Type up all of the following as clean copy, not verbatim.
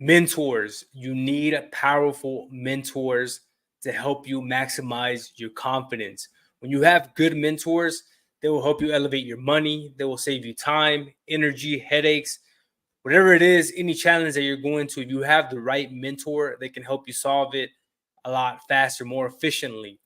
Mentors. You need powerful mentors to help you maximize your confidence. When you have good mentors, they will help you elevate your money. They will save you time, energy, headaches, whatever it is, any challenge that you're going to. You have the right mentor, they can help you solve it a lot faster, more efficiently.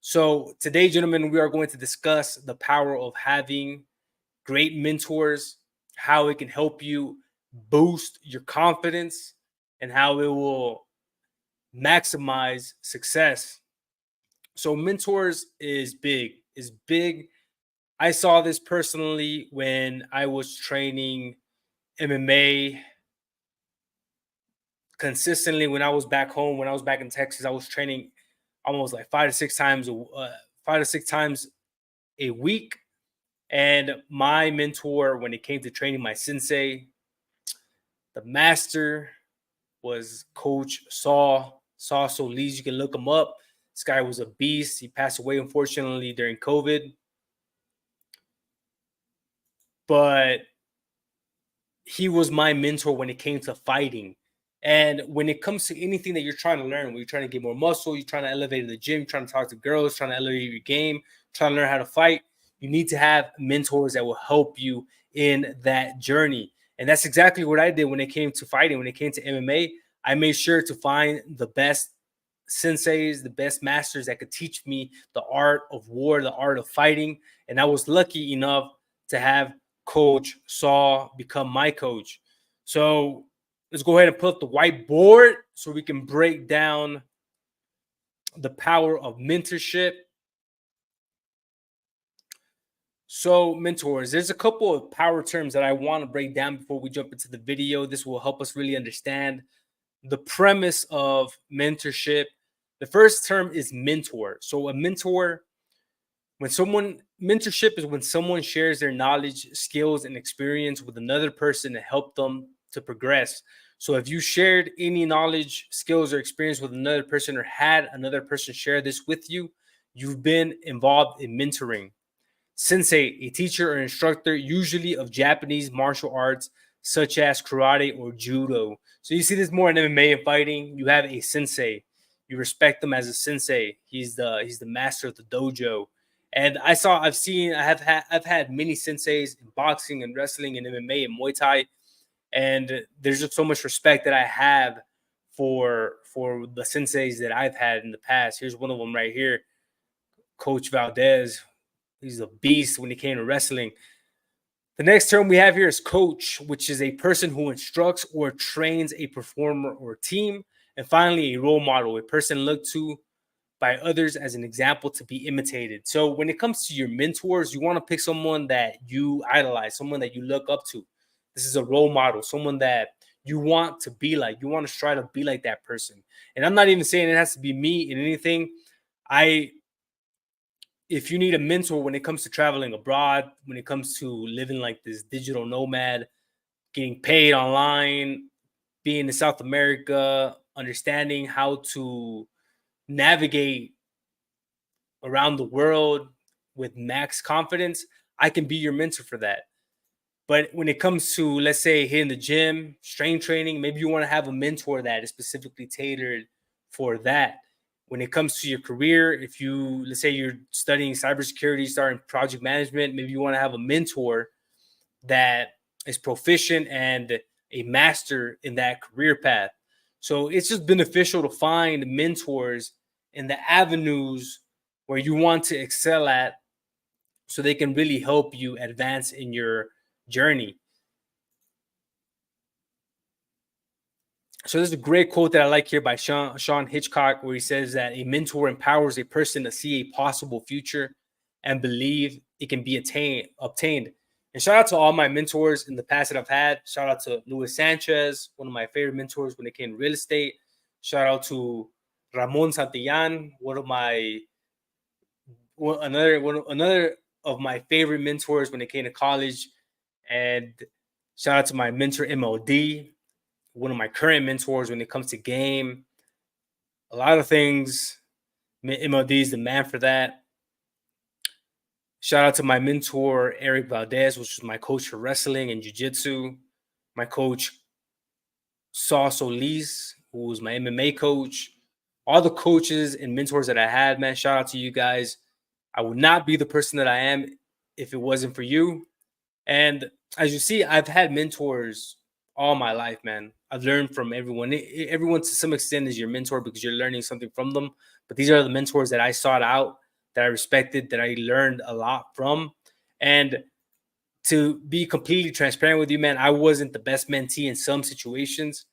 So today, gentlemen, we are going to discuss the power of having great mentors, how it can help you boost your confidence, and how it will maximize success. So mentors is big, I saw this personally when I was training MMA consistently. When I was back home, when I was back in Texas, I was training almost like 5 to 6 times a week. And my mentor, when it came to training, my sensei, the master, was Coach Saw Solis. You can look him up. This guy was a beast. He passed away, unfortunately, during COVID. But he was my mentor when it came to fighting. And when it comes to anything that you're trying to learn, when you're trying to get more muscle, you're trying to elevate in the gym, you're trying to talk to girls, trying to elevate your game, trying to learn how to fight, you need to have mentors that will help you in that journey. And that's exactly what I did when it came to fighting. When it came to MMA, I made sure to find the best senseis, the best masters that could teach me the art of war, the art of fighting. And I was lucky enough to have Coach Saw become my coach. So let's go ahead and put up the whiteboard so we can break down the power of mentorship. So mentors, there's a couple of power terms that I want to break down before we jump into the video. This will help us really understand the premise of mentorship. The first term is mentor. So a mentor, mentorship is when someone shares their knowledge, skills, and experience with another person to help them to progress. So if you shared any knowledge, skills, or experience with another person, or had another person share this with you, you've been involved in mentoring. Sensei, a teacher or instructor, usually of Japanese martial arts such as karate or judo. So you see this more in MMA and fighting. You have a sensei. You respect them as a sensei. He's the master of the dojo. And I've had many senseis in boxing and wrestling and MMA and Muay Thai. And there's just so much respect that I have for the senseis that I've had in the past. Here's one of them right here, Coach Valdez. He's a beast when it came to wrestling. The next term we have here is coach, which is a person who instructs or trains a performer or team. And finally, a role model, a person looked to by others as an example to be imitated. So when it comes to your mentors, you want to pick someone that you idolize, someone that you look up to. This is a role model, someone that you want to be like. You want to try to be like that person. And I'm not even saying it has to be me in anything. If you need a mentor when it comes to traveling abroad, when it comes to living like this digital nomad, getting paid online, being in South America, understanding how to navigate around the world with max confidence, I can be your mentor for that. But when it comes to, let's say, hitting the gym, strength training, maybe you want to have a mentor that is specifically tailored for that. When it comes to your career, if you, let's say you're studying cybersecurity, starting project management, maybe you want to have a mentor that is proficient and a master in that career path. So it's just beneficial to find mentors in the avenues where you want to excel at so they can really help you advance in your journey. So there's a great quote that I like here by Sean Hitchcock, where he says that a mentor empowers a person to see a possible future and believe it can be obtained. And shout out to all my mentors in the past that I've had. Shout out to Luis Sanchez, one of my favorite mentors when it came to real estate. Shout out to Ramon Santillan, another of my favorite mentors when it came to college. And shout out to my mentor MLD, one of my current mentors when it comes to game. A lot of things. MLD is the man for that. Shout out to my mentor, Eric Valdez, which was my coach for wrestling and jiu-jitsu. My coach, Saw Solis, who was my MMA coach, all the coaches and mentors that I had, man, shout out to you guys. I would not be the person that I am if it wasn't for you. And as you see, I've had mentors all my life, man. I've learned from everyone. Everyone to some extent is your mentor because you're learning something from them. But these are the mentors that I sought out, that I respected, that I learned a lot from. And to be completely transparent with you, man, I wasn't the best mentee in some situations.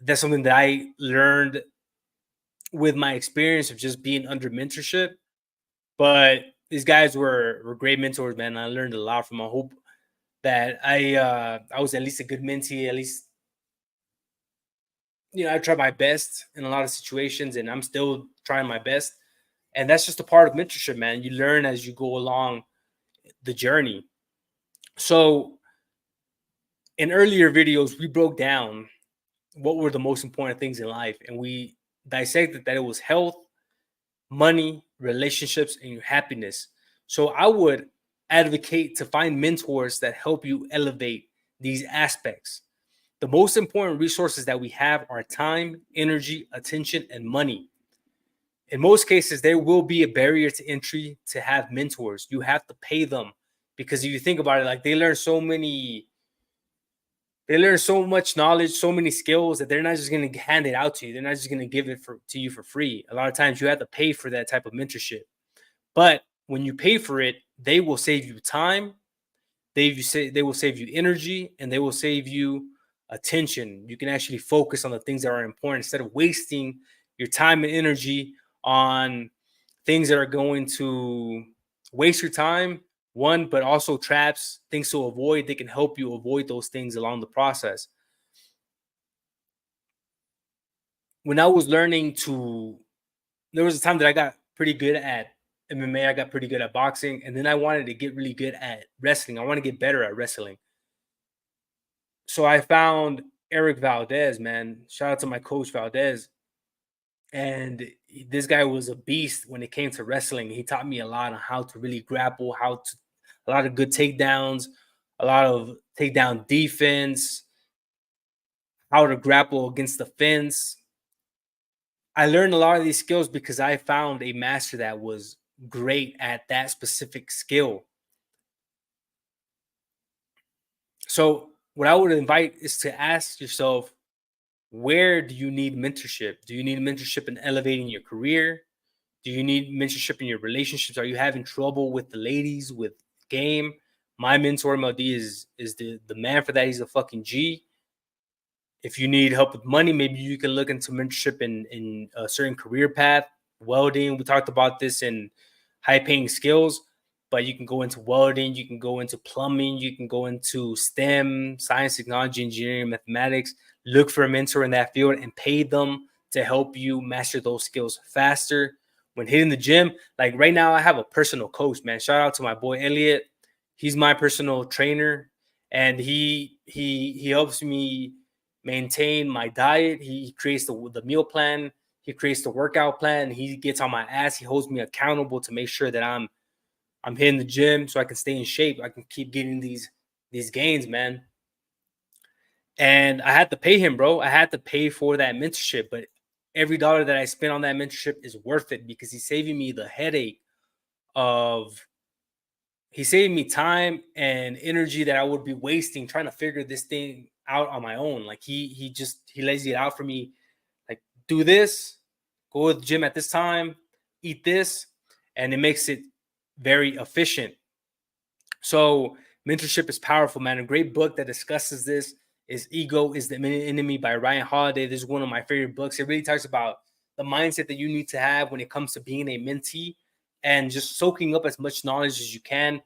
That's something that I learned with my experience of just being under mentorship. But these guys were great mentors, man. I learned a lot from them. I hope that I was at least a good mentee. At least, I tried my best in a lot of situations, and I'm still trying my best. And that's just a part of mentorship, man. You learn as you go along the journey. So in earlier videos, we broke down what were the most important things in life, and we dissected that it was health, money, relationships, and your happiness. So I would advocate to find mentors that help you elevate these aspects. The most important resources that we have are time, energy, attention, and money. In most cases, there will be a barrier to entry to have mentors. You have to pay them because if you think about it, like they learn so much knowledge, so many skills that they're not just going to hand it out to you. They're not just going to give it to you for free. A lot of times you have to pay for that type of mentorship. But when you pay for it, they will save you time. They will save you energy, and they will save you attention. You can actually focus on the things that are important instead of wasting your time and energy on things that are going to waste your time, one, but also traps, things to avoid. They can help you avoid those things along the process. When I was learning there was a time that I got pretty good at MMA, I got pretty good at boxing, and then I wanted to get really good at wrestling. I want to get better at wrestling. So I found Eric Valdez, man. Shout out to my coach Valdez. And this guy was a beast when it came to wrestling. He taught me a lot on how to really grapple, a lot of good takedowns, a lot of takedown defense, how to grapple against the fence. I learned a lot of these skills because I found a master that was great at that specific skill. So what I would invite is to ask yourself, where do you need mentorship? Do you need mentorship in elevating your career? Do you need mentorship in your relationships? Are you having trouble with the ladies, with game? My mentor MLD is the man for that. He's a fucking G. If you need help with money, maybe you can look into mentorship in a certain career path. Welding, we talked about this in high paying skills, but you can go into welding, you can go into plumbing, you can go into STEM, science, technology, engineering, mathematics. Look for a mentor in that field and pay them to help you master those skills faster. When hitting the gym, like right now, I have a personal coach, man. Shout out to my boy Elliot. He's my personal trainer, and he helps me maintain my diet. He creates the meal plan. He creates the workout plan. He gets on my ass. He holds me accountable to make sure that I'm hitting the gym so I can stay in shape. I can keep getting these gains, man. And I had to pay him, bro. I had to pay for that mentorship, but every dollar that I spend on that mentorship is worth it because he's saving me the headache of he's saving me time and energy that I would be wasting trying to figure this thing out on my own. Like he lays it out for me. Like, do this, go to the gym at this time, eat this, and it makes it very efficient. So mentorship is powerful, man. A great book that discusses this is Ego is the Enemy by Ryan Holiday. This is one of my favorite books. It really talks about the mindset that you need to have when it comes to being a mentee and just soaking up as much knowledge as you can,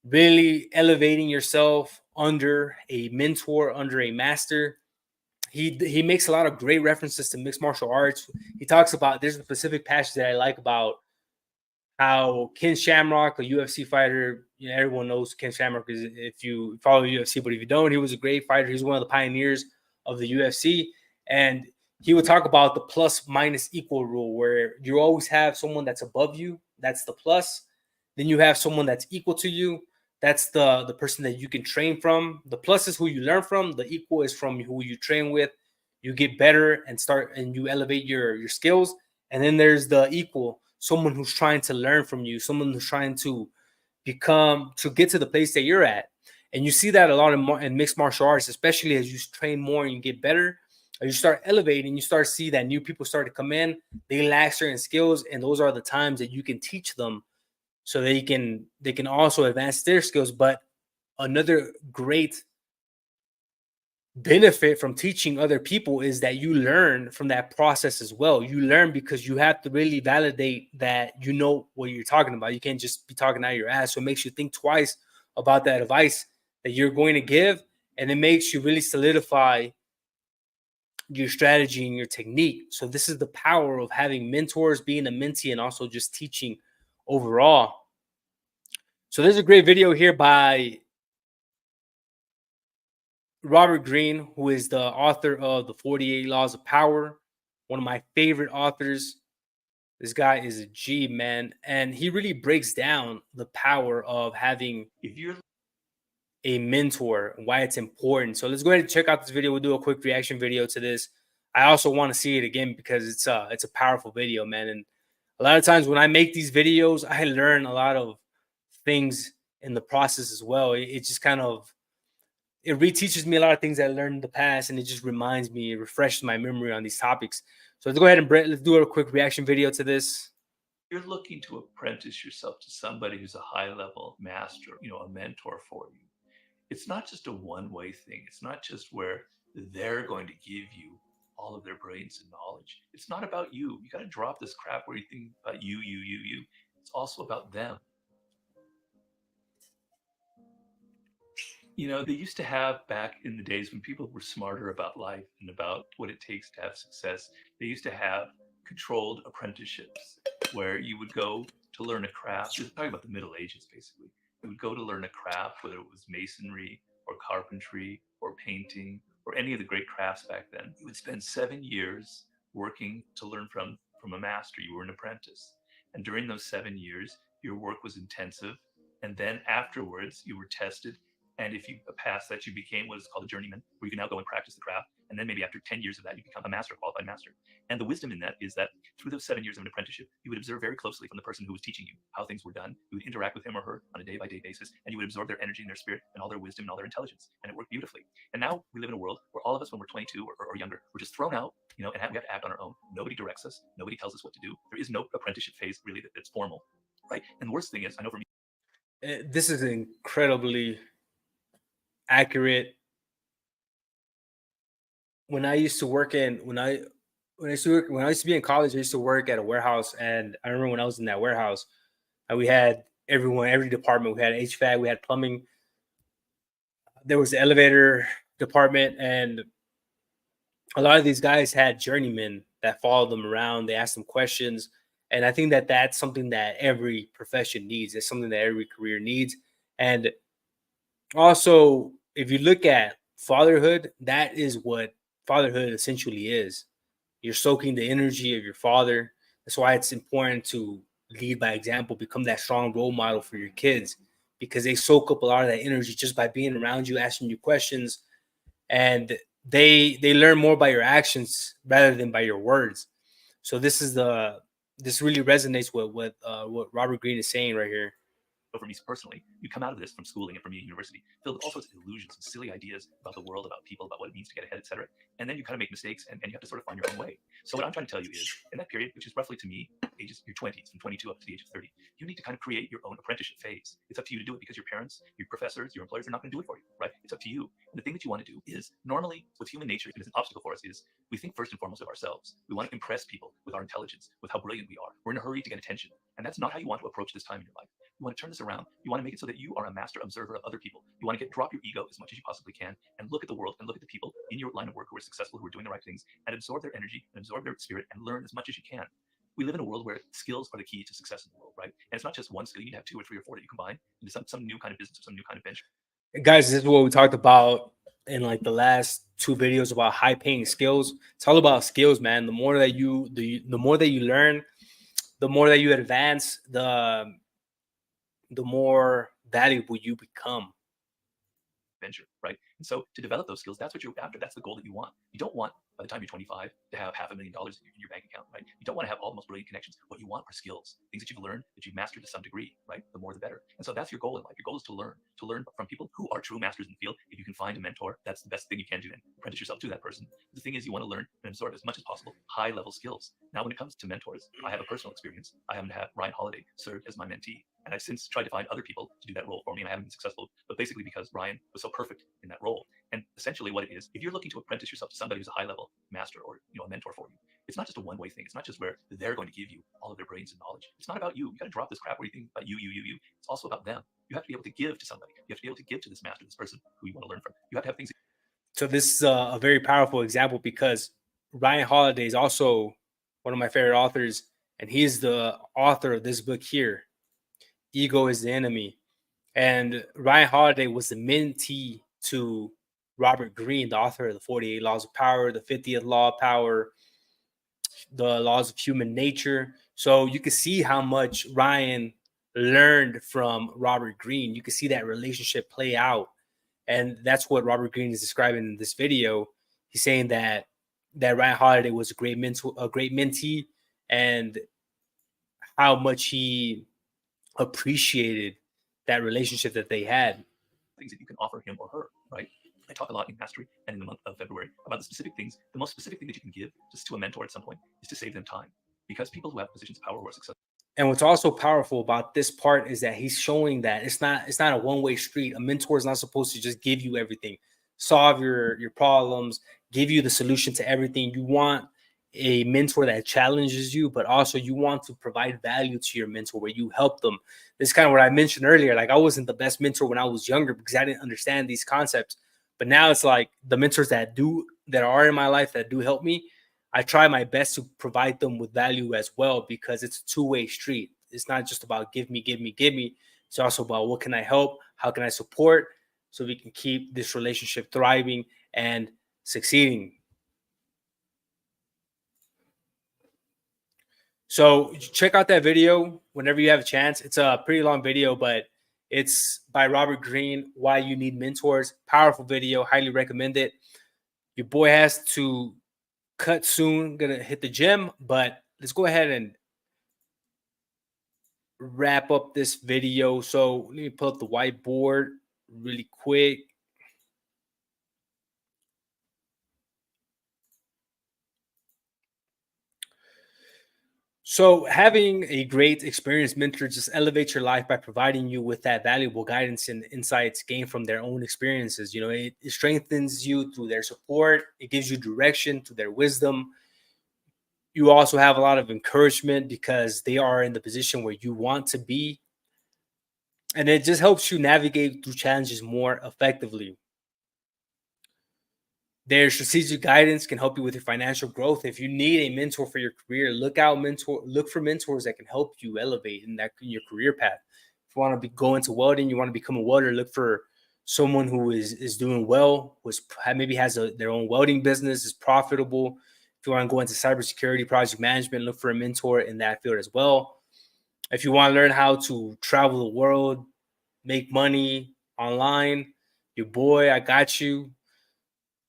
really elevating yourself under a mentor, under a master. He makes a lot of great references to mixed martial arts. He talks about, there's a specific passage that I like about how Ken Shamrock, a UFC fighter, everyone knows Ken Shamrock is if you follow UFC, but if you don't, he was a great fighter. He's one of the pioneers of the UFC. And he would talk about the plus minus equal rule, where you always have someone that's above you, that's the plus. Then you have someone that's equal to you, that's the person that you can train from. The plus is who you learn from. The equal is from who you train with. You get better and you elevate your skills. And then there's the equal, someone who's trying to learn from you, someone who's trying to get to the place that you're at. And you see that a lot in mixed martial arts, especially as you train more and you get better, or you start elevating, you start to see that new people start to come in, they lack certain skills, and those are the times that you can teach them so they can also advance their skills. But another great benefit from teaching other people is that you learn from that process as well. You learn because you have to really validate that you know what you're talking about. You can't just be talking out of your ass. So it makes you think twice about that advice that you're going to give, and it makes you really solidify your strategy and your technique. So this is the power of having mentors, being a mentee, and also just teaching overall. So there's a great video here by Robert Greene, who is the author of the 48 Laws of Power, one of my favorite authors. This guy is a G, man. And he really breaks down the power of having a mentor and why it's important. So let's go ahead and check out this video. We'll do a quick reaction video to this. I also want to see it again because it's a powerful video, man. And a lot of times when I make these videos, I learn a lot of things in the process as well. It just kind of, it reteaches me a lot of things I learned in the past, and it just reminds me, it refreshes my memory on these topics. So let's go ahead and let's do a quick reaction video to this. You're looking to apprentice yourself to somebody who's a high-level master, a mentor for you. It's not just a one-way thing. It's not just where they're going to give you all of their brilliance and knowledge. It's not about you. You got to drop this crap where you think about you. It's also about them. They used to have, back in the days when people were smarter about life and about what it takes to have success, they used to have controlled apprenticeships where you would go to learn a craft. You're talking about the Middle Ages, basically. You would go to learn a craft, whether it was masonry or carpentry or painting or any of the great crafts back then. You would spend 7 years working to learn from a master. You were an apprentice. And during those 7 years, your work was intensive. And then afterwards, you were tested. And if you passed that, you became what is called a journeyman, where you can now go and practice the craft. And then maybe after 10 years of that, you become a master, qualified master. And the wisdom in that is that through those 7 years of an apprenticeship, you would observe very closely from the person who was teaching you how things were done. You would interact with him or her on a day-by-day basis, and you would absorb their energy and their spirit and all their wisdom and all their intelligence. And it worked beautifully. And now we live in a world where all of us, when we're 22 or younger, we're just thrown out, and we have to act on our own. Nobody directs us. Nobody tells us what to do. There is no apprenticeship phase really that's formal, right? And the worst thing is, I know for me, this is incredibly accurate. When I used to work in when I used to be in college, I used to work at a warehouse, and I remember when I was in that warehouse, we had every department. We had HVAC, we had plumbing, there was the elevator department, and a lot of these guys had journeymen that followed them around. They asked them questions, and I think that that's something that every profession needs. It's something that every career needs. And also, if you look at fatherhood, that is what fatherhood essentially is. You're soaking the energy of your father. That's why it's important to lead by example, become that strong role model for your kids, because they soak up a lot of that energy just by being around you, asking you questions, and they learn more by your actions rather than by your words. So this really resonates with what Robert Greene is saying right here. For me personally, you come out of this from schooling and from university filled with all sorts of illusions and silly ideas about the world, about people, about what it means to get ahead, etc. And then you kind of make mistakes, and you have to sort of find your own way. So what I'm trying to tell you is, in that period, which is roughly to me, ages your 20s, from 22 up to the age of 30, you need to kind of create your own apprenticeship phase. It's up to you to do it because your parents, your professors, your employers are not going to do it for you, right? It's up to you. And the thing that you want to do is, normally, with human nature, and it's an obstacle for us, is we think first and foremost of ourselves. We want to impress people with our intelligence, with how brilliant we are. We're in a hurry to get attention. And that's not how you want to approach this time in your life. You want to turn this around. You want to make it so that you are a master observer of other people. You want to drop your ego as much as you possibly can and look at the world and look at the people in your line of work who are successful, who are doing the right things, and absorb their energy and absorb their spirit and learn as much as you can. We live in a world where skills are the key to success in the world, right? And it's not just one skill. You need to have 2 or 3 or 4 that you combine into some new kind of business or some new kind of venture. Guys, this is what we talked about in like the last 2 videos about high paying skills. It's all about skills, man. The more that you learn, the more that you advance, the more valuable you become. Venture, right? And so to develop those skills, that's what you're after. That's the goal that you want. You don't want, by the time you're 25, to have $500,000 in your bank account, right? You don't want to have all the most brilliant connections. What you want are skills, things that you've learned, that you've mastered to some degree, right? The more, the better. And so that's your goal in life. Your goal is to learn from people who are true masters in the field. If you can find a mentor, that's the best thing you can do, and apprentice yourself to that person. The thing is, you want to learn and absorb as much as possible high-level skills. Now, when it comes to mentors, I have a personal experience. I happen to have Ryan Holiday served as my mentee. And I've since tried to find other people to do that role for me, and I haven't been successful, but basically because Ryan was so perfect in that role. And essentially what it is, if you're looking to apprentice yourself to somebody who's a high-level master or a mentor for you, it's not just a one-way thing. It's not just where they're going to give you all of their brains and knowledge. It's not about you. You got to drop this crap where you think about you. It's also about them. You have to be able to give to somebody. You have to be able to give to this master, this person who you want to learn from. You have to have things. So this is a very powerful example, because Ryan Holiday is also one of my favorite authors, and he's the author of this book here, Ego is the Enemy. And Ryan Holiday was the mentee to Robert Greene, the author of the 48 Laws of Power, the 50th Law of Power, the Laws of Human Nature. So you can see how much Ryan learned from Robert Greene. You can see that relationship play out. And that's what Robert Greene is describing in this video. He's saying that Ryan Holiday was a great mentor, a great mentee, and how much he appreciated that relationship that they had. Things that you can offer him or her, right? I talk a lot in Mastery and in the month of February about the specific things. The most specific thing that you can give just to a mentor at some point is to save them time, because people who have positions of power who are successful. And what's also powerful about this part is that he's showing that it's not a one-way street. A mentor is not supposed to just give you everything, solve your problems, give you the solution to everything. You want a mentor that challenges you, but also you want to provide value to your mentor where you help them. This is kind of what I mentioned earlier. Like, I wasn't the best mentor when I was younger because I didn't understand these concepts. But now it's like the mentors that are in my life that do help me, I try my best to provide them with value as well, because it's a two-way street. It's not just about give me. It's also about what can I help? How can I support? So we can keep this relationship thriving and succeeding. So check out that video whenever you have a chance. It's a pretty long video, but it's by Robert Greene, Why You Need Mentors. Powerful video. Highly recommend it. Your boy has to cut soon. Gonna hit the gym, but let's go ahead and wrap up this video. So let me pull up the whiteboard really quick. So having a great experienced mentor just elevates your life by providing you with that valuable guidance and insights gained from their own experiences. It strengthens you through their support. It gives you direction through their wisdom. You also have a lot of encouragement because they are in the position where you want to be. And it just helps you navigate through challenges more effectively. Their strategic guidance can help you with your financial growth. If you need a mentor for your career, look for mentors that can help you elevate in your career path. If you want to go into welding, you want to become a welder, look for someone who is doing well, maybe has their own welding business, is profitable. If you want to go into cybersecurity, project management, look for a mentor in that field as well. If you want to learn how to travel the world, make money online, your boy, I got you.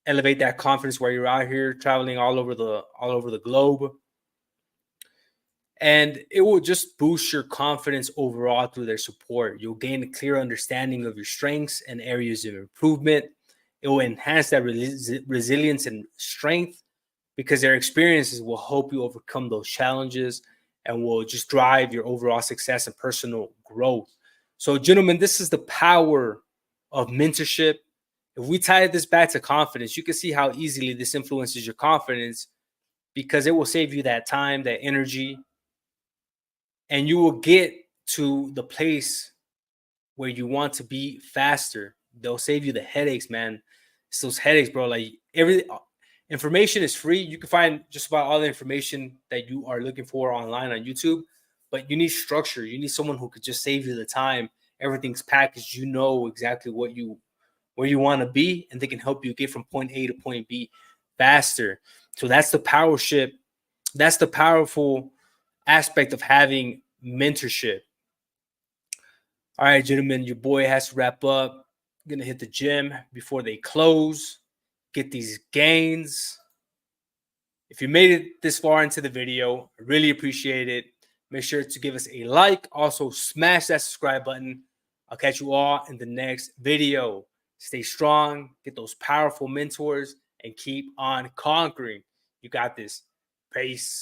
Elevate that confidence while you're out here traveling all over the globe. And it will just boost your confidence overall through their support. You'll gain a clear understanding of your strengths and areas of improvement. It will enhance that resilience and strength, because their experiences will help you overcome those challenges and will just drive your overall success and personal growth. So, gentlemen, this is the power of mentorship. If we tie this back to confidence, you can see how easily this influences your confidence, because it will save you that time, that energy, and you will get to the place where you want to be faster. They'll save you the headaches, man. It's those headaches, bro. Like, information is free. You can find just about all the information that you are looking for online on YouTube, but you need structure. You need someone who could just save you the time. Everything's packaged. You know exactly where you want to be, and they can help you get from point A to point B faster. So that's the powership. That's the powerful aspect of having mentorship. All right, gentlemen, your boy has to wrap up. I'm going to hit the gym before they close, get these gains. If you made it this far into the video, I really appreciate it. Make sure to give us a like. Also, smash that subscribe button. I'll catch you all in the next video. Stay strong, get those powerful mentors, and keep on conquering. You got this. Peace.